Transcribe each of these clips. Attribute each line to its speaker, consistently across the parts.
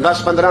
Speaker 1: 10, 15,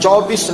Speaker 1: 24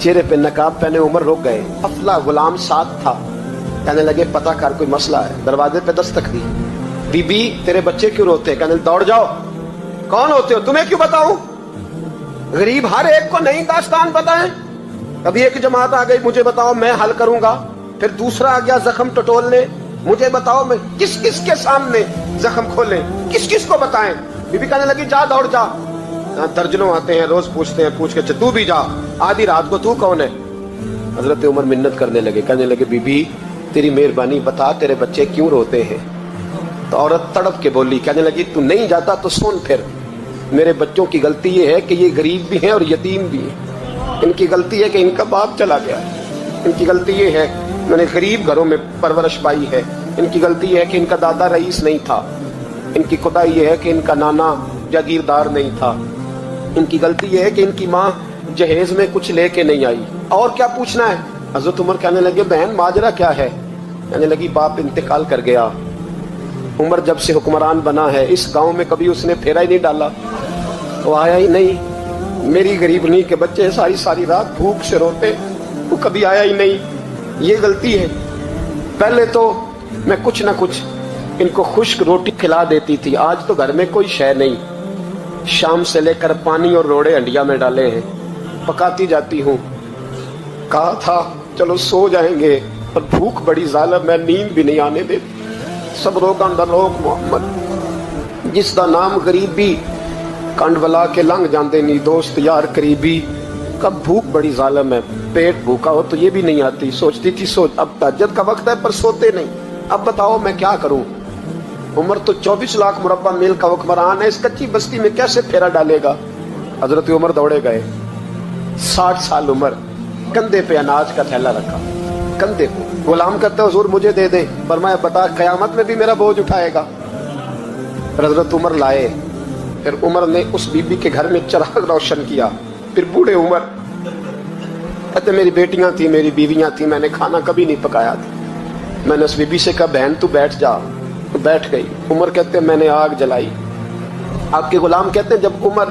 Speaker 1: چہرے پہ نقاب پہنے عمر رک گئے، افلا غلام ساتھ تھا، کہنے لگے پتہ کر کوئی مسئلہ ہے، دروازے پہ دستک دی، بی بی تیرے بچے کیوں روتے ہیں؟ کہنے دوڑ جاؤ، کون ہوتے ہو تمہیں کیوں بتاؤں؟ غریب ہر ایک کو نئی داستان بتائیں، کبھی ایک جماعت آ گئی مجھے بتاؤ میں حل کروں گا، پھر دوسرا آ گیا زخم ٹٹولنے، مجھے بتاؤ میں کس کس کے سامنے زخم کھولیں، کس کس کو بتائیں؟ بی بی کہنے لگی جا دوڑ جا، درجنوں آتے ہیں روز پوچھتے ہیں، پوچھ کے تو بھی جا، آدھی رات کو تو کون ہے؟ حضرت عمر منت کرنے لگے، کہنے لگے بی بی تیری مہربانی بتا تیرے بچے کیوں روتے ہیں؟ تو عورت تڑپ کے بولی، کہنے لگی تو نہیں جاتا تو سن پھر، میرے بچوں کی غلطی یہ ہے کہ یہ غریب بھی ہیں اور یتیم بھی ہیں، ان کی غلطی ہے کہ ان کا باپ چلا گیا، ان کی غلطی یہ ہے میں نے غریب گھروں میں پرورش پائی ہے، ان کی غلطی یہ ہے کہ ان کا دادا رئیس نہیں تھا، ان کی خدائی یہ ہے کہ ان کا نانا جاگیردار نہیں تھا، ان کی غلطی یہ ہے کہ ان کی ماں جہیز میں کچھ لے کے نہیں آئی، اور کیا پوچھنا ہے؟ حضرت عمر کہنے لگے بہن ماجرا کیا ہے؟ کہنے لگی باپ انتقال کر گیا، عمر جب سے حکمران بنا ہے اس گاؤں میں کبھی اس نے پھیرا ہی نہیں ڈالا، وہ آیا ہی نہیں، میری غریبنی کے بچے ساری ساری رات بھوک سے روتے، وہ کبھی آیا ہی نہیں، یہ غلطی ہے۔ پہلے تو میں کچھ نہ کچھ ان کو خشک روٹی کھلا دیتی تھی، آج تو گھر میں کوئی شے نہیں، شام سے لے کر پانی اور روڑے ہنڈیا میں ڈالے ہیں، پکاتی جاتی ہوں، کہا تھا چلو سو جائیں گے اور بھوک بڑی ظالم ہے، نیند بھی نہیں آنے دیتی، سب روکاں دا روک محمد، جس دا نام غریبی کنڈ ولا کے لنگ جاندے نہیں دوست یار قریبی، کب بھوک بڑی ظالم ہے، پیٹ بھوکا ہو تو یہ بھی نہیں آتی، سوچتی تھی سوچ اب تہجد کا وقت ہے پر سوتے نہیں، اب بتاؤ میں کیا کروں؟ عمر تو 24 لاکھ مربع میل کا حکمران ہے، اس کچی بستی میں کیسے پھیرا ڈالے گا؟ حضرت عمر دوڑے گئے، 60 سال عمر، کندھے پہ اناج کا تھیلا رکھا، کندھے پہ، غلام کہتے حضور مجھے دے دیں، فرمایا بتا قیامت میں بھی میرا بوجھ اٹھائے گا؟ حضرت عمر لائے، پھر عمر نے اس بی بی کے گھر میں چراغ روشن کیا، پھر بوڑھے عمر کہتے میری بیٹیاں تھیں میری بیویاں تھیں، میں نے کھانا کبھی نہیں پکایا تھا، میں نے اس بی بی سے کہا بہن تو بیٹھ جا، تو بیٹھ گئی، عمر کہتے میں نے آگ جلائی، آپ کے غلام کہتے ہیں جب عمر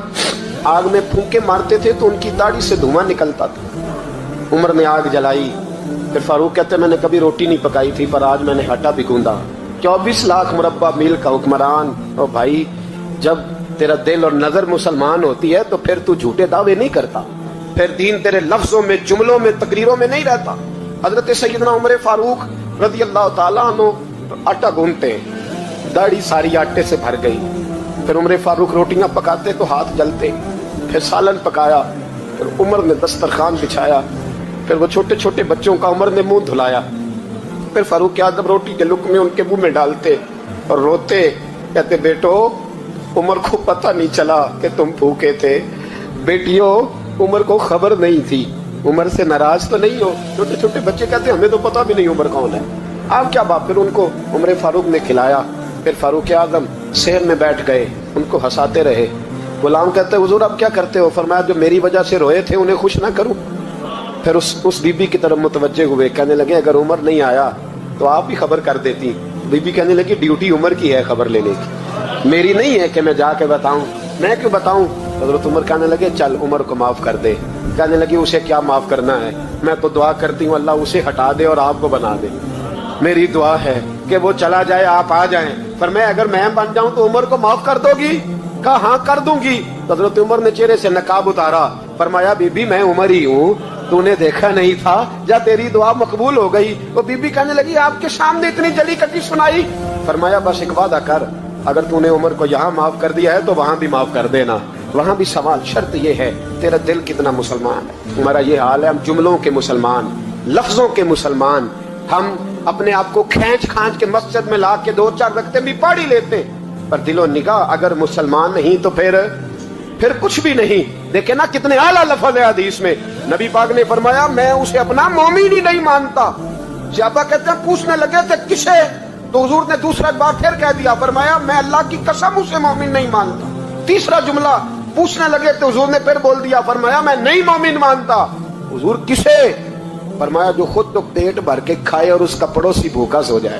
Speaker 1: آگ میں پھونکے مارتے تھے تو ان کی داڑھی سے دھواں نکلتا تھا، عمر نے آگ جلائی، پھر فاروق کہتے میں نے کبھی روٹی نہیں پکائی تھی پر آج میں نے آٹا بھی گوندا، 24 لاکھ مربع میل کا حکمران، اور بھائی جب تیرا دل اور نظر مسلمان ہوتی ہے تو پھر تو جھوٹے دعوے نہیں کرتا، پھر دین تیرے لفظوں میں جملوں میں تقریروں میں نہیں رہتا۔ حضرت سیدنا عمر فاروق رضی اللہ تعالیٰ عنہ آٹا گونتے ہیں، داڑھی ساری آٹے سے بھر گئی، پھر عمر فاروق روٹیاں پکاتے تو ہاتھ جلتے، پھر سالن پکایا، پھر عمر نے دسترخوان بچھایا، پھر وہ چھوٹے چھوٹے بچوں کا عمر نے منہ دھلایا، پھر فاروق اعظم روٹی کے لقمے ان کے منہ میں ڈالتے اور روتے، کہتے بیٹو عمر کو پتہ نہیں چلا کہ تم بھوکے تھے، بیٹیوں عمر کو خبر نہیں تھی، عمر سے ناراض تو نہیں ہو؟ چھوٹے چھوٹے بچے کہتے ہمیں تو پتہ بھی نہیں عمر کون ہے، آپ کیا بات؟ پھر ان کو عمر فاروق نے کھلایا، پھر فاروق اعظم صحن میں بیٹھ گئے، ان کو ہنساتے رہے، غلام کہتے حضور اب کیا کرتے ہو؟ فرمایا جو میری وجہ سے روئے تھے انہیں خوش نہ کروں؟ پھر اس بی بی کی طرف متوجہ ہوئے، کہنے لگے اگر عمر نہیں آیا تو آپ ہی خبر کر دیتی، بی بی کہنے لگی ڈیوٹی عمر کی ہے خبر لینے کی، میری نہیں ہے کہ میں جا کے بتاؤں، میں کیوں بتاؤں؟ حضرت عمر کہنے لگے چل عمر کو معاف کر دے، کہنے لگی اسے کیا معاف کرنا ہے، میں تو دعا کرتی ہوں اللہ اسے ہٹا دے اور آپ کو بنا دے، میری دعا ہے کہ وہ چلا جائے آپ آ جائیں، فرمایا اگر میں بن جاؤں تو عمر کو معاف کر دو گی؟ کہا ہاں کر دوں گی۔ حضرت عمر نے چہرے سے نقاب اتارا، فرمایا بی بی میں عمر ہی ہوں، تو نے دیکھا نہیں تھا یا تیری دعا مقبول ہو گئی؟ وہ بی بی کہنے لگی آپ کے سامنے اتنی جلی کٹی سنائی، فرمایا بس ایک وعدہ کر، اگر تو نے عمر کو یہاں معاف کر دیا ہے تو وہاں بھی معاف کر دینا، وہاں بھی سوال شرط یہ ہے تیرا دل کتنا مسلمان ہے؟ ہمارا یہ حال ہے، ہم جملوں کے مسلمان، لفظوں کے مسلمان، ہم اپنے آپ کو کھینچ کھانچ کے مسجد میں لا کے 2-4 رکعتیں بھی پڑھ ہی لیتے ہیں، پر دل و نگاہ اگر مسلمان نہیں تو پھر کچھ بھی نہیں۔ دیکھیں نا کتنے اعلیٰ لفظ ہے حدیث میں، نبی پاک نے فرمایا میں اسے اپنا مومن ہی نہیں مانتا، صحابہ کہتے ہیں پوچھنے لگے تھے کسے، تو حضور نے دوسرا بار پھر کہہ دیا، فرمایا میں اللہ کی قسم اسے مومن نہیں مانتا۔ تیسرا جملہ پوچھنے لگے تو حضور نے پھر بول دیا، فرمایا میں نہیں مومن مانتا۔ حضور کسے؟ فرمایا جو خود تو پیٹ بھر کے کھائے اور اس کا پڑوسی بھوکا سو جائے۔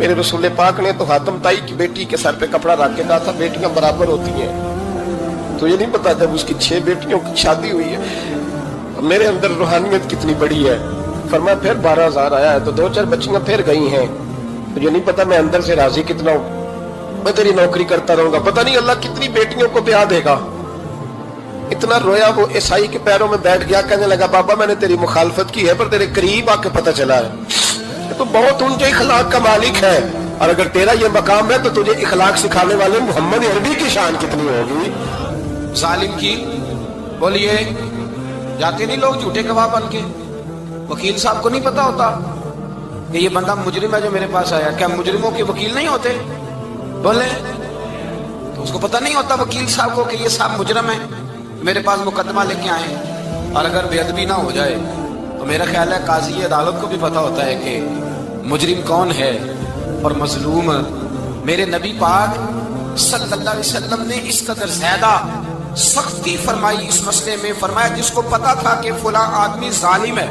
Speaker 2: میرے رسول پاک نے تو حاتم تائی کی بیٹی کے سر پہ کپڑا رکھ کے کہا تھا بیٹیاں برابر ہوتی ہیں. تجھے نہیں پتا جب اس کی 6 بیٹیوں کی شادی ہوئی ہے میرے اندر روحانیت کتنی بڑی ہے. فرمایا پھر 12,000 آیا ہے تو 2-4 بچیاں پھر گئی ہیں. تجھے نہیں پتا میں اندر سے راضی کتنا ہوں. میں تیری نوکری کرتا رہوں گا, پتہ نہیں اللہ کتنی بیٹیوں کو بیاہ دے گا. اتنا رویا وہ عیسائی کے پیروں میں بیٹھ گیا, کہنے لگا بابا میں نے تیری مخالفت کی ہے پر تیرے قریب آ کے پتہ چلا ہے تو بہت اونچے اخلاق کا مالک ہے. اور اگر تیرا یہ مقام ہے تو تجھے اخلاق سکھانے والے محمد عربی کی شان کتنی ہوگی.
Speaker 1: ظالم کی بولیے جاتے نہیں لوگ جھوٹے گواہ بن کے. وکیل صاحب کو نہیں پتا ہوتا کہ یہ بندہ مجرم ہے جو میرے پاس آیا. کیا مجرموں کے وکیل نہیں ہوتے؟ بولے تو اس کو پتہ نہیں ہوتا وکیل صاحب کو کہ یہ صاحب مجرم ہے, میرے پاس مقدمہ لے کے آئے. اور اگر بے ادبی نہ ہو جائے تو میرا خیال ہے قاضی عدالت کو بھی پتا ہوتا ہے کہ مجرم کون ہے اور مظلوم. میرے نبی پاک صلی اللہ علیہ وسلم نے اس قدر زیادہ سختی فرمائی اس مسئلے میں. فرمایا جس کو پتا تھا کہ فلاں آدمی ظالم ہے,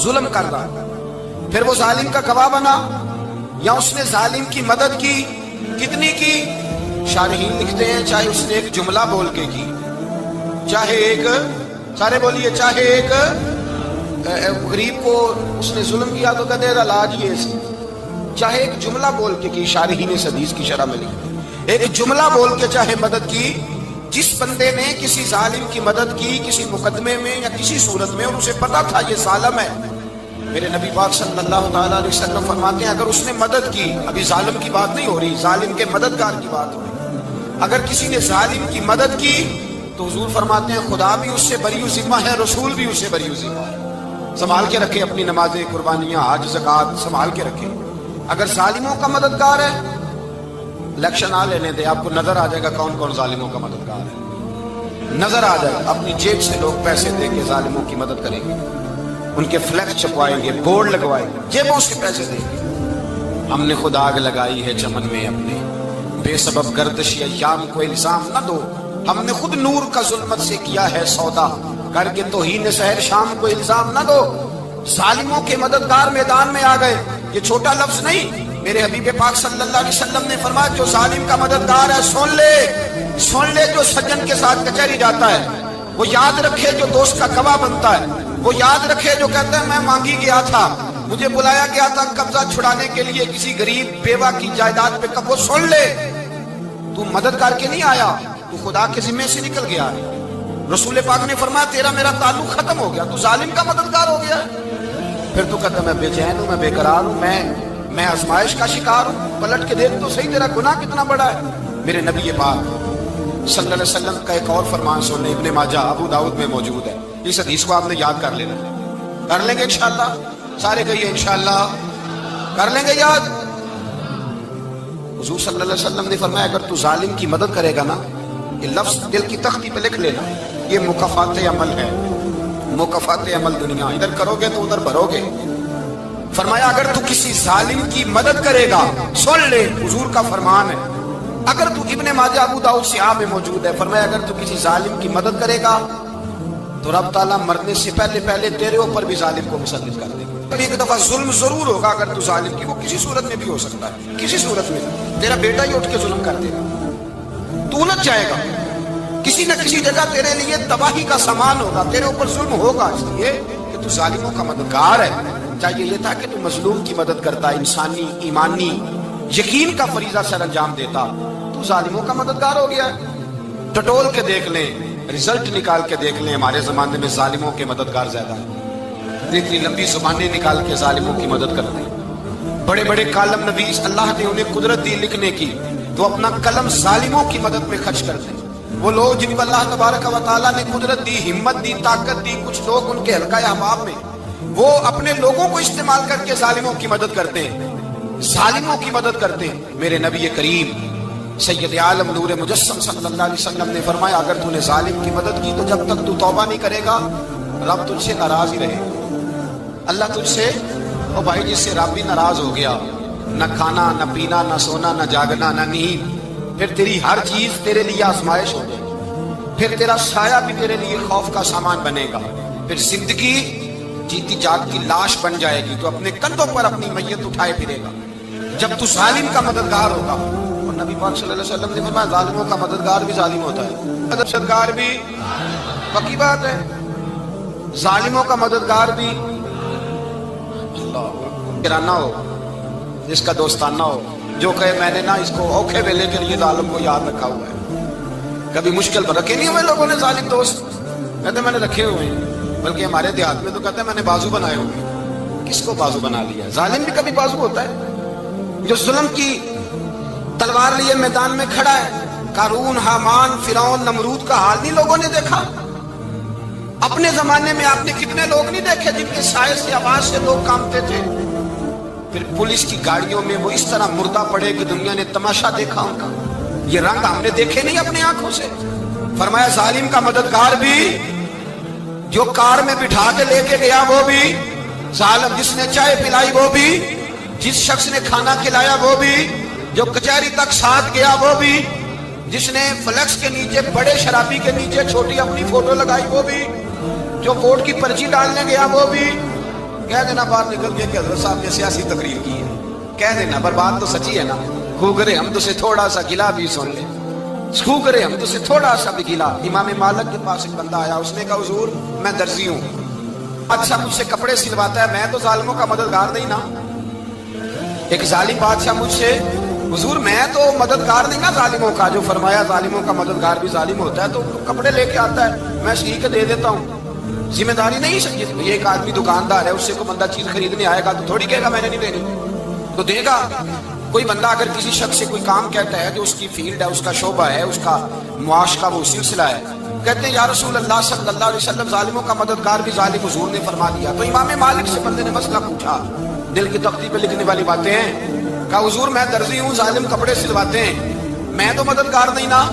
Speaker 1: ظلم کر رہا, پھر وہ ظالم کا گواہ بنا یا اس نے ظالم کی مدد کی, کتنی کی؟ شارحین لکھتے ہیں چاہے اس نے ایک جملہ بول کے کی, چاہے ایک, سارے بولیے, چاہے ایک غریب کو اس نے ظلم کیا تو کہتے ہیں علاج یہ سی, چاہے ایک جملہ بول کے کی. شارحین اس حدیث کی شرح میں لکھتے ہیں ایک جملہ بول کے چاہے مدد کی. جس بندے نے کسی ظالم کی مدد کی کسی مقدمے میں یا کسی صورت میں اور اسے پتا تھا یہ ظالم ہے, میرے نبی پاک صلی اللہ تعالیٰ علیہ وسلم فرماتے ہیں اگر اس نے مدد کی, ابھی ظالم کی بات نہیں ہو رہی, ظالم کے مددگار کی بات ہو رہی, اگر کسی نے ظالم کی مدد کی تو حضور فرماتے ہیں خدا بھی اس سے بری و ذمہ ہے, رسول بھی اس سے بری و ذمہ ہے. سنبھال کے رکھے اپنی نمازیں, قربانیاں, حج, زکوٰۃ سنبھال کے رکھے. اگر ظالموں کا مددگار ہے, الیکشن آ لینے دے, آپ کو نظر آ جائے گا کون کون ظالموں کا مددگار ہے, نظر آ جائے. اپنی جیب سے لوگ پیسے دے کے ظالموں کی مدد کریں گے, ان کے فلیکس چھپوائیں گے, بورڈ لگوائیں گے, جیبوں سے پیسے دیں گے. ہم نے خود آگ لگائی ہے چمن میں اپنے, بے سبب گردش ایام کو الزام نہ دو, ہم نے خود نور کا ظلمت سے کیا ہے سودا, کر کے توہین سحر شام کو الزام نہ دو. ظالموں کے مددگار میدان میں آ گئے. یہ چھوٹا لفظ نہیں, میرے حبیب پاک صلی اللہ علیہ وسلم نے فرمایا جو ظالم کا مددگار ہے سن لے, سن لے, جو سجن کے ساتھ کچہری جاتا ہے وہ یاد رکھے, جو دوست کا گواہ بنتا ہے وہ یاد رکھے, جو کہتا ہے میں مانگی گیا تھا, مجھے بلایا گیا تھا قبضہ چھڑانے کے لیے کسی غریب بیوہ کی جائیداد پہ, کب وہ سن لے تو مدد کر کے نہیں آیا, تو خدا کے ذمے سے نکل گیا. رسول پاک نے فرمایا تیرا میرا تعلق ختم ہو گیا, تو ظالم کا مددگار ہو گیا. پھر تو کہتا میں بے چین ہوں, میں بے قرار ہوں, میں آزمائش کا شکار ہوں. پلٹ کے دیکھ تو صحیح تیرا گناہ کتنا بڑا ہے. میرے نبی پاک صلی اللہ علیہ وسلم کا ایک اور فرمان سننے, ابن ماجہ ابو داؤد میں موجود ہے. اس حدیث کو آپ نے یاد کر لینا, کر لیں گے انشاءاللہ, سارے کہیے انشاءاللہ کر لیں گے یاد. حضور صلی اللہ علیہ وسلم نے فرمایا اگر تو ظالم کی مدد کرے گا نا, یہ لفظ دل کی تختی پہ لکھ لینا, یہ مکافات عمل ہے, مکافات عمل دنیا, ادھر کرو گے تو ادھر بھرو گے. فرمایا اگر تو کسی ظالم کی مدد کرے گا, سن لے حضور کا فرمان ہے, اگر تو ابن ماجہ ابو داؤد سیاہ میں موجود ہے, فرمایا اگر تو کسی ظالم کی مدد کرے گا تو رب تعالیٰ مرنے سے پہلے تیرے اوپر بھی ظالم کو مسلط کر دے گا. ایک دفعہ ظلم ضرور ہوگا اگر تو ظالم کی, وہ کسی صورت میں بھی ہو سکتا ہے, کسی صورت میں تیرا بیٹا ہی اٹھ کے ظلم کر دے گا, تو الجھ جائے گا, کسی نہ کسی جگہ تیرے لیے تباہی کا سامان ہوگا, تیرے اوپر ظلم ہوگا, اس لیے کہ تو ظالموں کا مددگار ہے. چاہیے یہ تھا کہ تو مظلوم کی مدد کرتا, انسانی ایمانی یقین کا فریضہ سر انجام دیتا, تو ظالموں کا مددگار ہو گیا. ٹٹول کے دیکھ لیں, رزلٹ نکال کے دیکھ لیں, ہمارے زمانے میں ظالموں کے مددگار زیادہ ہیں. اتنی لمبی زبانیں نکال کے ظالموں کی مدد کرتے ہیں. بڑے بڑے کالم نویس اللہ نے انہیں قدرت دی لکھنے کی, تو اپنا قلم ظالموں کی مدد میں خرچ کرتے ہیں. وہ لوگ جن کو اللہ تبارک و تعالیٰ نے قدرت دی, ہمت دی, طاقت دی, کچھ لوگ ان کے حلقہ احباب میں وہ اپنے لوگوں کو استعمال کر کے ظالموں کی مدد کرتے ہیں, ظالموں کی مدد کرتے ہیں. میرے نبی کریم سید عالم نور مجسم صلی اللہ علیہ وسلم نے فرمایا اگر تو نے ظالم کی مدد کی تو جب تک تو توبہ نہیں کرے گا رب تجھ سے ناراض ہی رہے گا. اللہ تجھ سے, او بھائی جس سے رب بھی ناراض ہو گیا, نہ کھانا نہ پینا نہ سونا نہ جاگنا نہ نیند, پھر تیری ہر چیز تیرے لیے آزمائش ہو جائے گی, پھر تیرا سایہ بھی تیرے لیے خوف کا سامان بنے گا, پھر زندگی جیتی جاگتی لاش بن جائے گی, تو اپنے کندھوں پر اپنی میت اٹھائے پھرے گا. جب تو ظالم کا مددگار ہوگا. اور نبی پاک صلی اللہ علیہ وسلم نے فرمایا ظالموں کا مددگار بھی ظالم ہوتا ہے, مددگار بھی, پکی بات ہے, ظالموں کا مددگار بھی گرانہ ہو, جس کا دوستانہ ہو, جو کہے میں نے نا اس کو اوکھے ویلے کے لیے ظالم کو یاد رکھا ہوا ہے. کبھی مشکل پر رکھے نہیں ہوئے لوگوں نے ظالم دوست, کہتے میں نے رکھے ہوئے ہیں, بلکہ ہمارے دیہات میں تو کہتے ہیں میں نے بازو بنائے ہوئے. کس کو بازو بنا لیا؟ ظالم بھی کبھی بازو ہوتا ہے. جو ظلم کی تلوار لیے میدان میں کھڑا ہے, قارون, حامان, فرعون, نمرود کا حال نہیں لوگوں نے دیکھا؟ اپنے زمانے میں آپ نے کتنے لوگ نہیں دیکھے جن کے سائے سے, آواز سے لوگ کانپتے تھے؟ پھر پولیس کی گاڑیوں میں وہ اس طرح مردہ پڑے کہ دنیا نے تماشا دیکھا ان کا. یہ رنگ ہم نے دیکھے نہیں اپنی آنکھوں سے. فرمایا ظالم کا مددگار بھی, جو کار میں بٹھا کے لے کے گیا وہ بھی ظالم, جس نے چائے پلائی وہ بھی, جس شخص نے کھانا کھلایا وہ بھی, جو کچہری تک ساتھ گیا وہ بھی, جس نے فلیکس کے نیچے, بڑے شرابی کے نیچے چھوٹی اپنی فوٹو لگائی وہ بھی, جو ووٹ کی پرچی ڈالنے گیا وہ بھی. کہہ دینا باہر نکل کے کہ حضرت صاحب نے سیاسی تقریر کی ہے, کہہ دینا, پر بات تو سچی ہے نا. خوگرے ہم تو سے تھوڑا سا گلا بھی سن لے, خوگرے ہم تو سے تھوڑا سا بھی گلا. امام مالک کے پاس ایک بندہ آیا, اس نے کہا حضور میں درزی ہوں, اچھا مجھ سے کپڑے سلواتا ہے, میں تو ظالموں کا مددگار نہیں نا. ایک ظالم بادشاہ مجھ سے, حضور میں تو مددگار نہیں نا ظالموں کا. جو فرمایا ظالموں کا مددگار بھی ظالم ہوتا ہے, تو کپڑے لے کے آتا ہے, میں سی کے دے دیتا ہوں. ذمہ داری نہیں سمجھے. یہ ایک آدمی دکاندار ہے, اس سے کوئی بندہ چیز خریدنے آئے گا تو تھوڑی کہے گا میں نے نہیں دینی, تو دے گا. کوئی بندہ اگر کسی شخص سے کوئی کام کہتا ہے جو اس کی فیلڈ ہے, اس کا شعبہ ہے, اس کا معاش کا وہ سلسلہ ہے, کہتے ہیں یا رسول اللہ صلی اللہ علیہ وسلم ظالموں کا مددگار بھی ظالم, حضور نے فرما دیا. تو امام مالک سے بندے نے مسئلہ پوچھا, دل کی تختی پہ لکھنے والی باتیں ہیں. کہا حضور میں درزی ہوں, ظالم کپڑے سلواتے ہیں, میں تو مددگار نہیں نا.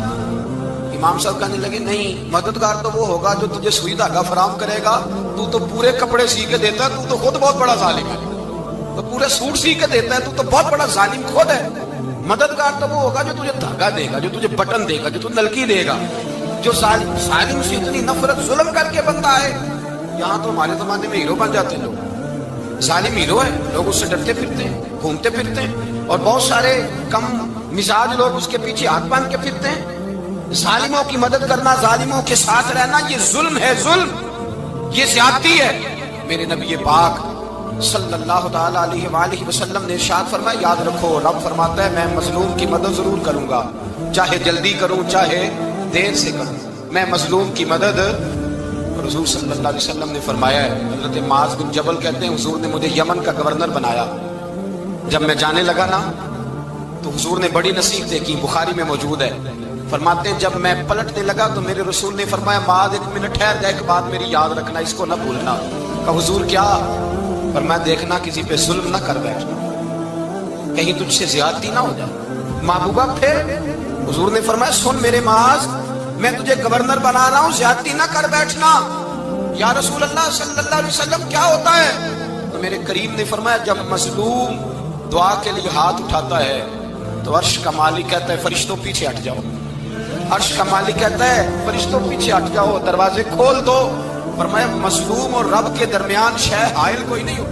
Speaker 1: امام صاحب کہنے لگے نہیں, مددگار تو وہ ہوگا جو تجھے سوئی دھاگا فراہم کرے گا, تو پورے کپڑے سی کے دیتا ہے, تو خود بہت بڑا ظالم ہے. تو پورے سوٹ سی کے دیتا ہے, تو بہت بڑا ظالم خود ہے. مددگار تو وہ ہوگا جو تجھے دھاگا دے گا, جو تجھے بٹن دے گا, جو تجھے نلکی دے گا. جو ظالم سے اتنی نفرت ظلم کر کے بنتا ہے, یہاں تو ہمارے زمانے میں ہیرو بن جاتے ہیں لوگ. ظالم ہیرو ہے, لوگ اس سے ڈرتے پھرتے ہیں, گھومتے پھرتے ہیں, اور بہت سارے کم مزاج لوگ اس کے پیچھے ہاتھ باندھ کے پھرتے ہیں. ظالموں کی مدد کرنا, ظالموں کے ساتھ رہنا, یہ ظلم ہے, ظلم, یہ زیادتی ہے. میرے نبی پاک صلی اللہ تعالی علیہ وآلہ وسلم نے ارشاد فرمایا, یاد رکھو رب فرماتا ہے میں مظلوم کی مدد ضرور کروں گا, چاہے جلدی کروں چاہے دیر سے کروں, میں مظلوم کی مدد. حضور صلی اللہ علیہ وسلم نے فرمایا ہے, حضرت معاذ بن جبل کہتے ہیں حضور نے مجھے یمن کا گورنر بنایا. جب میں جانے لگا نا تو حضور نے بڑی نصیحتیں کی, بخاری میں موجود ہے. فرماتے ہیں جب میں پلٹنے لگا تو میرے رسول نے فرمایا معاذ ایک منٹ ٹھہر جا, ایک بات میری یاد رکھنا, اس کو نہ بھولنا. کہا حضور کیا؟ فرمایا دیکھنا کسی پہ ظلم نہ کر بیٹھنا, کہیں تجھ سے زیادتی نہ ہو جائے. محبوبہ پھر حضور نے فرمایا سن میرے معاذ, میں تجھے گورنر بنا رہا ہوں, زیادتی نہ کر بیٹھنا. یا رسول اللہ صلی اللہ علیہ وسلم کیا ہوتا ہے؟ تو میرے کریم نے فرمایا جب مظلوم دعا کے لیے ہاتھ اٹھاتا ہے تو عرش کا مالک کہتا ہے فرشتوں پیچھے ہٹ جاؤ. عرش کا مالک کہتا ہے فرشتوں پیچھے ہٹ جاؤ, دروازے کھول دو. فرمایا مظلوم اور رب کے درمیان شے حائل کوئی نہیں ہو.